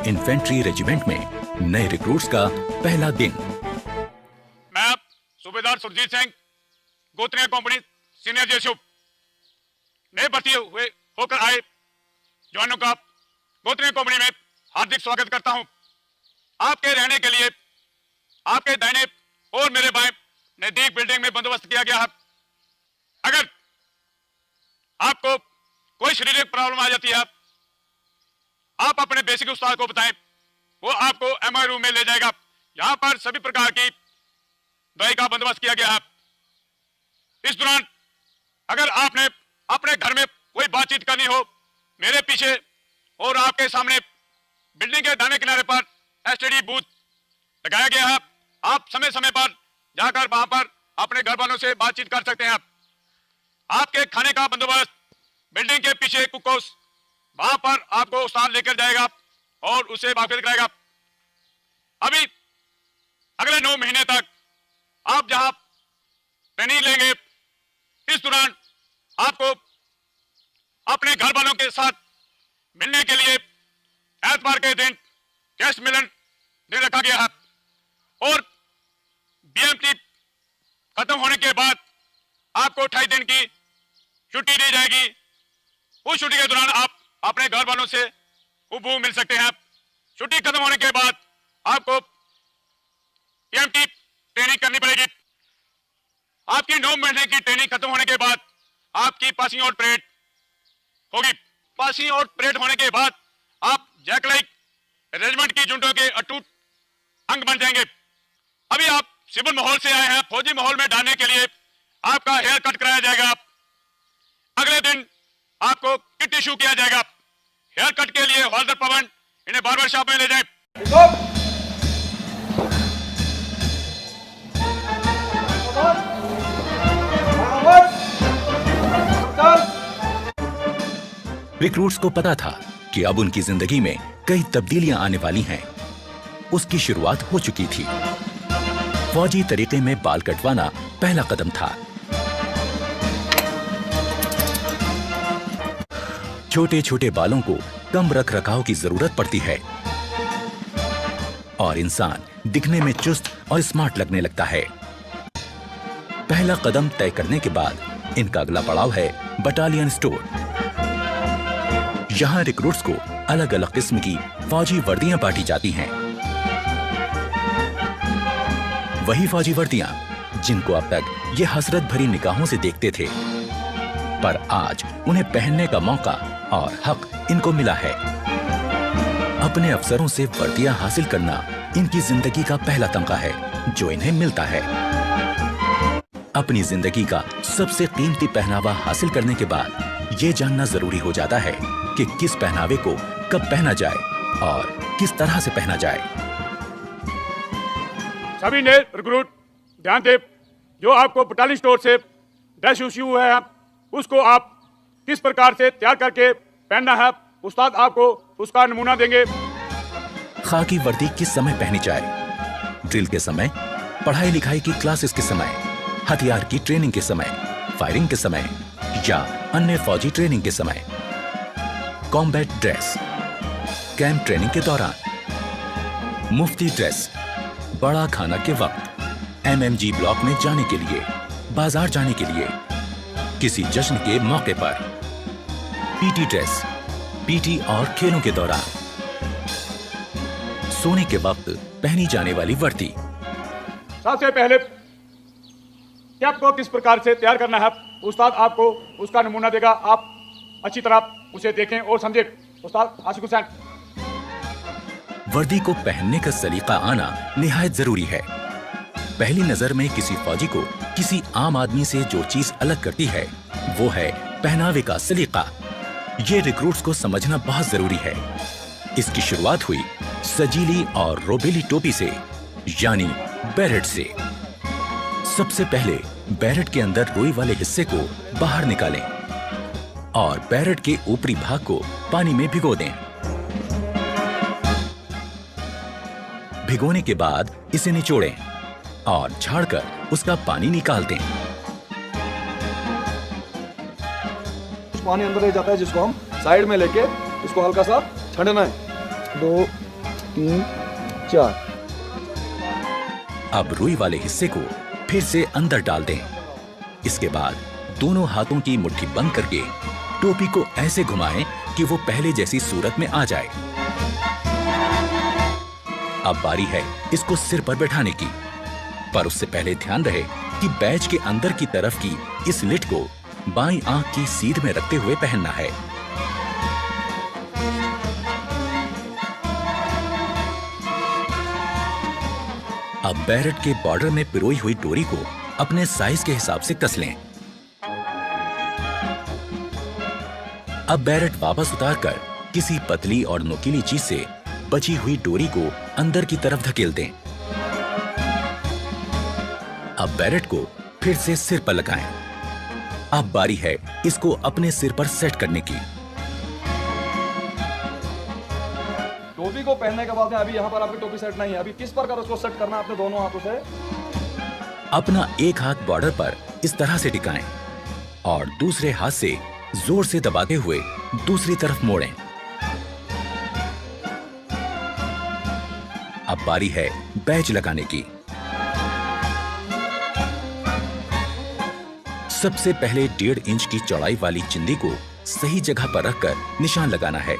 Infantry regiment में नए recruits का पहला दिन। मैं सूबेदार सुरजीत सिंह, गोत्रिया कंपनी सीनियर जेशुप, नए भर्ती हुए होकर आए जवानों का गोत्रिया कंपनी में हार्दिक स्वागत करता हूं। आपके रहने के लिए आपके दाहिने और मेरे बाएं नजदीक बिल्डिंग में बंदोबस्त किया गया है। अगर आपको कोई शारीरिक प्रॉब्लम आ जाती है, आप अपने बेसिक उस्ताद को बताएं, वो आपको एमआई रूम में ले जाएगा। यहां पर सभी प्रकार की दवाई का बंदोबस्त किया गया है। इस दौरान अगर आपने अपने घर में कोई बातचीत करनी हो, मेरे पीछे और आपके सामने बिल्डिंग के दाहिने किनारे पर एसटीडी बूथ लगाया गया है। आप समय समय पर जाकर वहां पर अपने घर वालों से बातचीत कर सकते हैं। आपके खाने का बंदोबस्त बिल्डिंग के पीछे कुक हाउस, वहां पर आपको उस्ताद लेकर जाएगा और उसे वाकिफ कराएगा। अभी अगले 9 महीने तक आप जहां ट्रेनिंग लेंगे, इस दौरान आपको अपने घर वालों के साथ मिलने के लिए एतवार के दिन गेस्ट मिलन दिन रखा गया है और बीएमटी खत्म होने के बाद आपको 28 दिन की छुट्टी दी जाएगी। उस छुट्टी के दौरान आप अपने घर वालों से उबू मिल सकते हैं। छुट्टी खत्म होने के बाद आपको पीएमटी ट्रेनिंग करनी पड़ेगी। आपकी 9 महीने की ट्रेनिंग खत्म होने के बाद आपकी पासिंग आउट परेड होगी। पासिंग आउट परेड होने के बाद आप जैकलाइक रेजिमेंट की जुंटों के अटूट अंग बन जाएंगे। अभी आप सिविल माहौल से आए हैं, फौजी माहौल में डालने के लिए आपका हेयर कट कराया जाएगा। अगले दिन आपको किट इशू किया जाएगा। हेयर कट के लिए हवलदार पवन इन्हें बार्बर शॉप में ले जाए। रिक्रूट्स को पता था कि अब उनकी जिंदगी में कई तब्दीलियां आने वाली हैं। उसकी शुरुआत हो चुकी थी। फौजी तरीके में बाल कटवाना पहला कदम था। छोटे छोटे बालों को कम रख रखाव की जरूरत पड़ती है और इंसान दिखने में चुस्त और स्मार्ट लगने लगता है। पहला कदम तय करने के बाद इनका अगला पड़ाव है बटालियन स्टोर। यहां रिक्रूट्स को अलग अलग किस्म की फौजी वर्दियां बांटी जाती हैं। वही फौजी वर्दियां जिनको अब तक ये हसरत भरी निगाहों से देखते थे, पर आज उन्हें पहनने का मौका और हक इनको मिला है। अपने अफसरों से वर्दियां हासिल करना इनकी जिंदगी का पहला तमगा है जो इन्हें मिलता है। अपनी जिंदगी का सबसे कीमती पहनावा हासिल करने के बाद ये जानना जरूरी हो जाता है कि किस पहनावे को कब पहना जाए और किस तरह से पहना जाए। सभी ने रिक्रूट ध्यान दें, जो आपको बटालियन स्टोर से ड्रेस इश्यू हुआ है उसको आप किस प्रकार से तैयार करके पहनना है, उस्ताद आपको उसका नमूना देंगे। खाकी वर्दी किस समय पहनी जाए, ड्रिल के समय, पढ़ाई लिखाई की क्लासेस के समय, हथियार की ट्रेनिंग के समय, फायरिंग के समय या अन्य फौजी ट्रेनिंग के समय, कॉम्बैट ड्रेस, कैंप ट्रेनिंग के दौरान, मुफ्ती ड्रेस, बड़ा खाना के वक्त, एमएमजी ब्लॉक में जाने के लिए, बाजार जाने के लिए, किसी जश्न के मौके पर, पीटी ड्रेस, पीटी और खेलों के दौरान, सोने के वक्त पहनी जाने वाली वर्दी। सबसे पहले कैप को किस प्रकार से तैयार करना है, उस्ताद आपको उसका नमूना देगा। आप अच्छी तरह उसे देखें और समझें। उस्ताद आशिक हुसैन। वर्दी को पहनने का सलीका आना निहायत जरूरी है। पहली नजर में किसी फौजी को किसी आम आदमी से जो चीज अलग करती है वो है पहनावे का सलीका। ये रिक्रूट्स को समझना बहुत जरूरी है। इसकी शुरुआत हुई सजीली और रोबेली टोपी से, यानी बैरेट से। सबसे पहले बैरेट के अंदर रुई वाले हिस्से को बाहर निकालें और बैरेट के ऊपरी भाग को पानी में भिगो दें। भिगोने के बाद इसे निचोड़ें और झाड़कर उसका पानी निकाल दें। पानी अंदर ले जाता है जिसको हम साइड में लेके इसको हल्का सा छंडना है। 2 3 4। अब रुई वाले हिस्से को फिर से अंदर डाल दें। इसके बाद दोनों हाथों की मुट्ठी बंद करके टोपी को ऐसे घुमाएं कि वो पहले जैसी सूरत में आ जाए। अब बारी है इसको सिर पर बैठाने की, पर उससे पहले ध्यान रहे कि बैज के अंदर की तरफ की इस लिट को बाईं आंख की सीध में रखते हुए पहनना है। अब बैरेट के बॉर्डर में पिरोई हुई डोरी को अपने साइज के हिसाब से कस लें। अब बैरेट वापस उतारकर किसी पतली और नुकीली चीज से बची हुई डोरी को अंदर की तरफ धकेल दें। अब बैरेट को फिर से सिर पर लगाएं। अब बारी है इसको अपने सिर पर सेट करने की। टोपी को पहनने के बाद में अभी यहाँ पर आपकी टोपी सेट नहीं है। अभी किस प्रकार उसको सेट करना है अपने दोनों हाथों से। अपना एक हाथ बॉर्डर पर इस तरह से टिकाएं और दूसरे हाथ से जोर से दबाते हुए दूसरी तरफ मोड़ें। अब बारी है बैज लगाने की। सबसे पहले 1.5 इंच की चौड़ाई वाली चिंदी को सही जगह पर रखकर निशान लगाना है।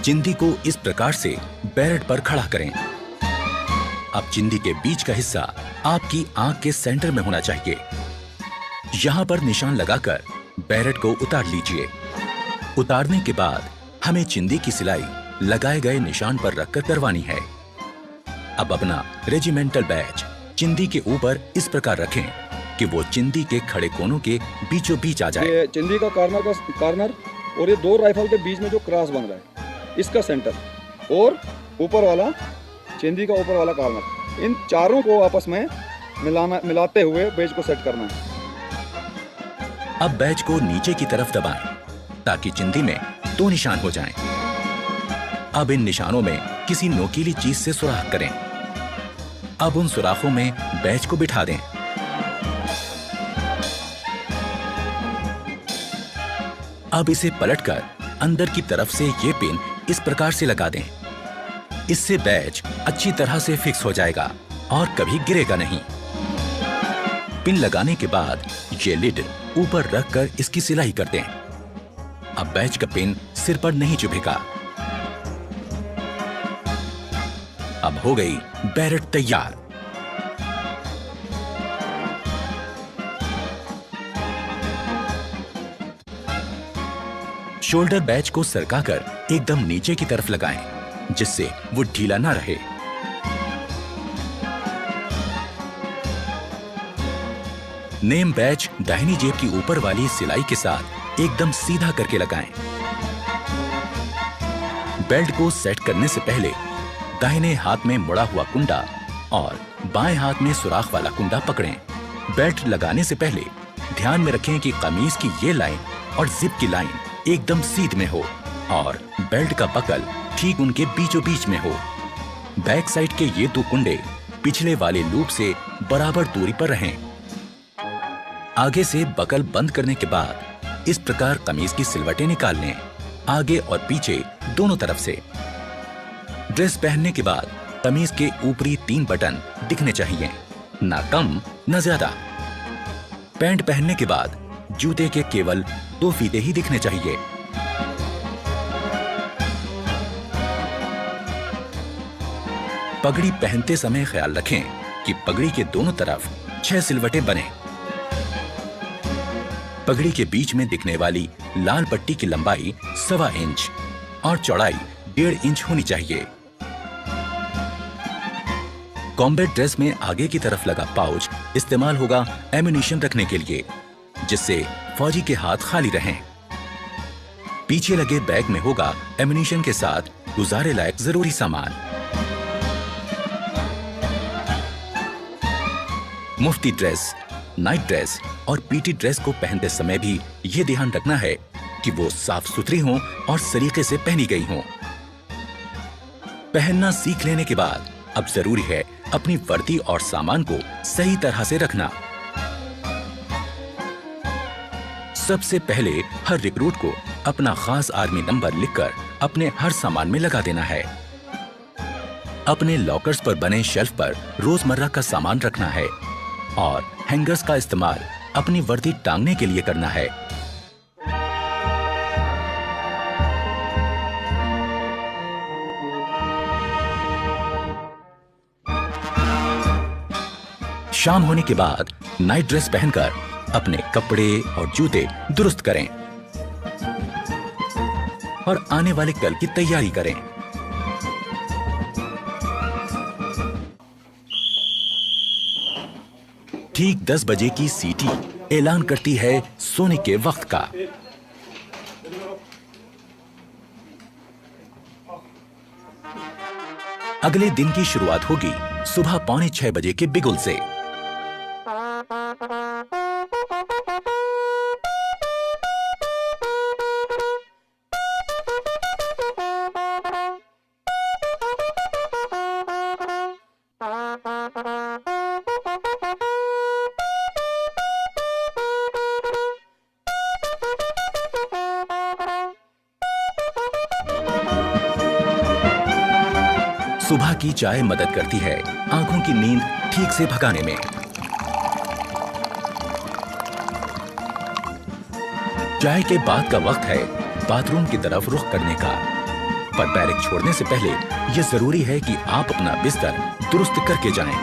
चिंदी को इस प्रकार से बैरेट पर खड़ा करें। अब चिंदी के बीच का हिस्सा आपकी आंख के सेंटर में होना चाहिए। यहां पर निशान लगाकर बैरेट को उतार लीजिए। उतारने के बाद हमें चिंदी की सिलाई लगाए गए निशान पर रखकर करवानी है। अब अपना रेजिमेंटल बैज चिंदी के ऊपर इस प्रकार रखें कि वो चिंदी के खड़े कोनों के बीचों बीच आ जाए। ये चिंदी का कार्नर और ये 2 राइफल के बीच में जो क्रॉस बन रहा है इसका सेंटर और ऊपर वाला चिंदी का ऊपर वाला कार्नर, इन चारों को आपस में मिलाते हुए बैज को सेट करना है। अब बैज को नीचे की तरफ दबाएं ताकि चिंदी में 2 निशान हो जाएं। अब इन निशानों में किसी नोकीली चीज से सुराख करें। अब उन सुराखों में बैज को बिठा दें। अब इसे पलटकर अंदर की तरफ से ये पिन इस प्रकार से लगा दें। इससे बैज अच्छी तरह से फिक्स हो जाएगा और कभी गिरेगा नहीं। पिन लगाने के बाद ये लिड ऊपर रखकर इसकी सिलाई कर दें। अब बैज का पिन सिर पर नहीं चुभेगा। अब हो गई बैरेट तैयार। शोल्डर बैज को सरकाकर एकदम नीचे की तरफ लगाएं, जिससे वो ढीला ना रहे। नेम बैज दाहिनी जेब की ऊपर वाली सिलाई के साथ एकदम सीधा करके लगाएं। बेल्ट को सेट करने से पहले दाहिने हाथ में मुड़ा हुआ कुंडा और बाएं हाथ में सुराख वाला कुंडा पकड़ें। बेल्ट लगाने से पहले ध्यान में रखें कि कमीज की ये लाइन और जिप की लाइन एकदम सीध में हो और बेल्ट का बकल ठीक उनके बीचों बीच में हो। बैक साइड के ये 2 कुंडे पिछले वाले लूप से बराबर दूरी पर रहें। आगे से बकल बंद करने के बाद इस प्रकार कमीज की सिलवटें निकाल लें, आगे और पीछे दोनों तरफ से। ड्रेस पहनने के बाद कमीज के ऊपरी 3 बटन दिखने चाहिए, ना कम ना ज्यादा। पैंट पहनने के बाद जूते के केवल 2 फीते ही दिखने चाहिए। पगड़ी पहनते समय ख्याल रखें कि पगड़ी के दोनों तरफ 6 सिलवटें बने। पगड़ी के बीच में दिखने वाली लाल पट्टी की लंबाई 1.25 इंच और चौड़ाई 1.5 इंच होनी चाहिए। कॉम्बैट ड्रेस में आगे की तरफ लगा पाउच इस्तेमाल होगा एम्यूनिशन रखने के लिए, जिससे फौजी के हाथ खाली रहें। पीछे लगे बैग में होगा एम्यूनिशन के साथ गुजारे लायक जरूरी सामान। मुफ्ती ड्रेस, नाइट ड्रेस और पीटी ड्रेस को पहनते समय भी ये ध्यान रखना है कि वो साफ सुथरी हों और सलीके से पहनी गई हों। पहनना सीख लेने के बाद अब जरूरी है अपनी वर्दी और सामान को सही तरह से रखना। सबसे पहले हर रिक्रूट को अपना खास आर्मी नंबर लिखकर अपने हर सामान में लगा देना है। अपने लॉकर्स पर बने शेल्फ पर रोजमर्रा का सामान रखना है और हैंगर्स का इस्तेमाल अपनी वर्दी टांगने के लिए करना है। शाम होने के बाद नाइट ड्रेस पहनकर अपने कपड़े और जूते दुरुस्त करें और आने वाले कल की तैयारी करें। ठीक 10 बजे की सीटी ऐलान करती है सोने के वक्त का। अगले दिन की शुरुआत होगी सुबह 5:45 बजे के बिगुल से। सुबह की चाय मदद करती है आंखों की नींद ठीक से भगाने में। चाय के बाद का वक्त है बाथरूम की तरफ रुख करने का, पर बैरक छोड़ने से पहले यह जरूरी है कि आप अपना बिस्तर दुरुस्त करके जाएं।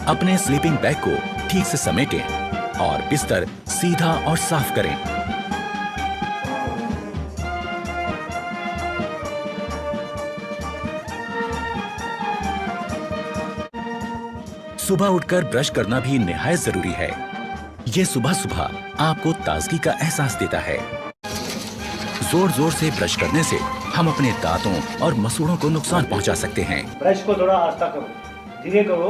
अपने स्लीपिंग बैग को ठीक से समेटें और बिस्तर सीधा और साफ करें। सुबह उठकर ब्रश करना भी निहायत जरूरी है। यह सुबह सुबह आपको ताजगी का एहसास देता है। जोर जोर से ब्रश करने से हम अपने दांतों और मसूड़ों को नुकसान पहुंचा सकते हैं। ब्रश को थोड़ा आस्था करो, धीरे करो,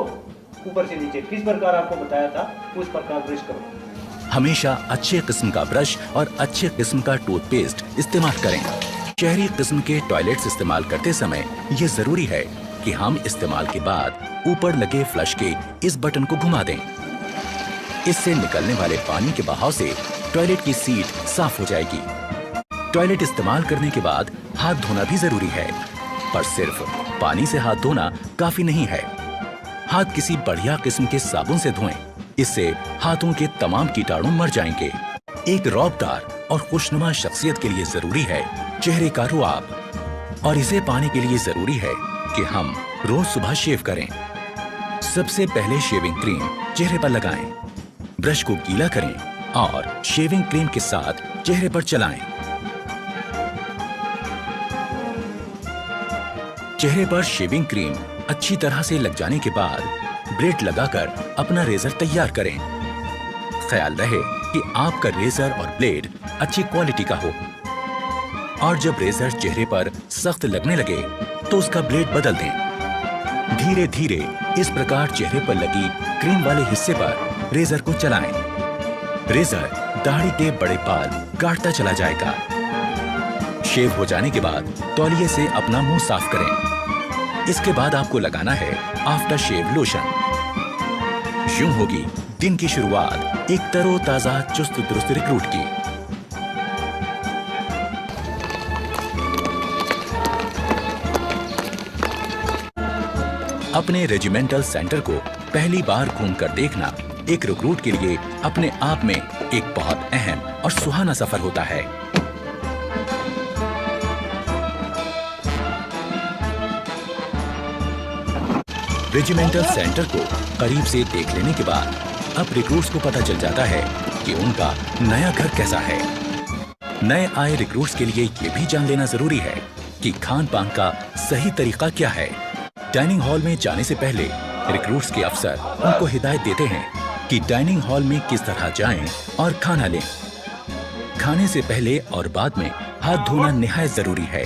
ऊपर से नीचे किस प्रकार आपको बताया था उस प्रकार ब्रश करो। हमेशा अच्छे किस्म का ब्रश और अच्छे किस्म का टूथपेस्ट इस्तेमाल करें। शहरी किस्म के टॉयलेट्स इस्तेमाल करते समय ये जरूरी है कि हम इस्तेमाल के बाद ऊपर लगे फ्लश के इस बटन को घुमा दें। इससे निकलने वाले पानी के बहाव से टॉयलेट की सीट साफ हो जाएगी। टॉयलेट इस्तेमाल करने के बाद हाथ धोना भी जरूरी है, पर सिर्फ पानी से हाथ धोना काफी नहीं है। हाथ किसी बढ़िया किस्म के साबुन से धोएं, इससे हाथों के तमाम कीटाणु मर जाएंगे। एक रौबदार और खुशनुमा शख्सियत के लिए जरूरी है चेहरे का रुआब, और इसे पाने के लिए जरूरी है कि हम रोज सुबह शेव करें। सबसे पहले शेविंग क्रीम चेहरे पर लगाएं, ब्रश को गीला करें और शेविंग क्रीम के साथ चेहरे पर चलाएं। चेहरे पर शेविंग क्रीम अच्छी तरह से लग जाने के बाद ब्लेड लगाकर अपना रेजर तैयार करें। ख्याल रहे कि आपका रेजर और ब्लेड अच्छी क्वालिटी का हो, और जब रेजर चेहरे पर सख्त लगने लगे तो उसका ब्लेड बदल दें। धीरे धीरे इस प्रकार चेहरे पर लगी क्रीम वाले हिस्से पर रेजर को चलाएं। रेजर दाढ़ी के बड़े बाल काटता चला जाएगा। शेव हो जाने के बाद तौलिए से अपना मुंह साफ करें। इसके बाद आपको लगाना है आफ्टर शेव लोशन। यूं होगी दिन की शुरुआत एक तरोताजा चुस्त दुरुस्त रिक्रूट की। अपने रेजिमेंटल सेंटर को पहली बार घूमकर देखना एक रिक्रूट के लिए अपने आप में एक बहुत अहम और सुहाना सफर होता है। रेजिमेंटल सेंटर को करीब से देख लेने के बाद अब रिक्रूट्स को पता चल जाता है कि उनका नया घर कैसा है। नए आए रिक्रूट्स के लिए ये भी जान लेना जरूरी है कि खान पान का सही तरीका क्या है। डाइनिंग हॉल में जाने से पहले रिक्रूट्स के अफसर उनको हिदायत देते हैं कि डाइनिंग हॉल में किस तरह जाएं और खाना लें। खाने से पहले और बाद में हाथ धोना निहायत जरूरी है।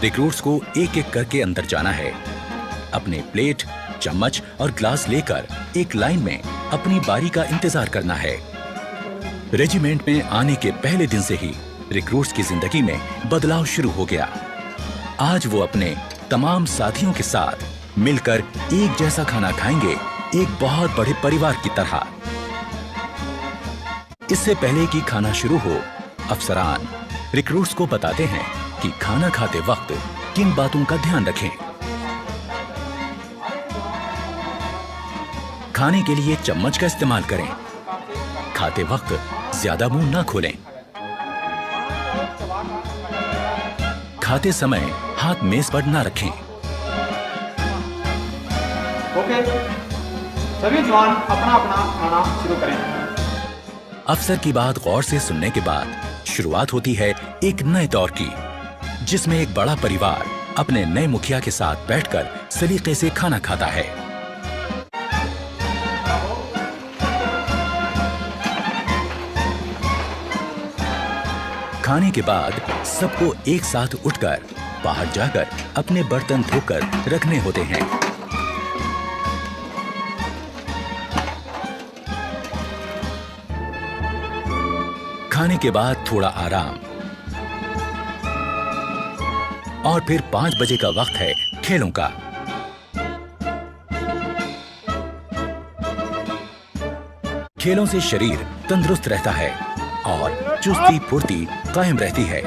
रिक्रूट्स को एक एक करके अंदर जाना है। अपने प्लेट, चम्मच और ग्लास लेकर एक लाइन में अपनी बारी का इंतजार करना है। रेजिमेंट में आने के पहले दिन से ही रिक्रूट्स की जिंदगी में बदलाव शुरू हो गया। आज वो अपने तमाम साथियों के साथ मिलकर एक जैसा खाना खाएंगे, एक बहुत बड़े परिवार की तरह। इससे पहले कि खाना शुरू हो, अफसरान रिक्रूट्स को बताते हैं कि खाना खाते वक्त किन बातों का ध्यान रखें। खाने के लिए चम्मच का इस्तेमाल करें। खाते वक्त ज्यादा मुंह ना खोलें। खाते समय हाथ मेज पर ना रखें। ओके, सभी जवान अपना अपना खाना शुरू करें। अफसर की बात गौर से सुनने के बाद शुरुआत होती है एक नए दौर की, जिसमें एक बड़ा परिवार अपने नए मुखिया के साथ बैठकर सलीके से खाना खाता है। खाने के बाद सबको एक साथ उठकर बाहर जाकर अपने बर्तन धोकर रखने होते हैं। खाने के बाद थोड़ा आराम और फिर 5 बजे का वक्त है खेलों का। खेलों से शरीर तंदुरुस्त रहता है और चुस्ती फुर्ती कायम रहती है।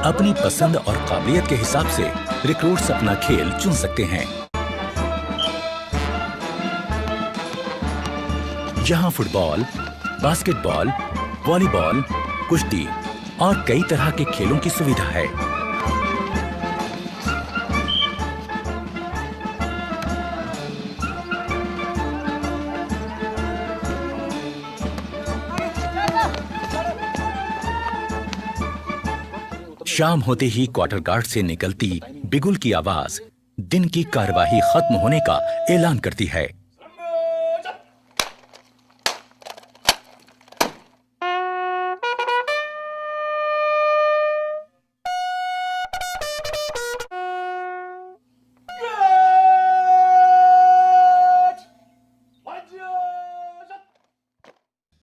अपनी पसंद और काबिलियत के हिसाब से रिक्रूट्स अपना खेल चुन सकते हैं। यहाँ फुटबॉल, बास्केटबॉल, वॉलीबॉल, कुश्ती और कई तरह के खेलों की सुविधा है। शाम होते ही क्वार्टर गार्ड से निकलती बिगुल की आवाज दिन की कार्यवाही खत्म होने का ऐलान करती है।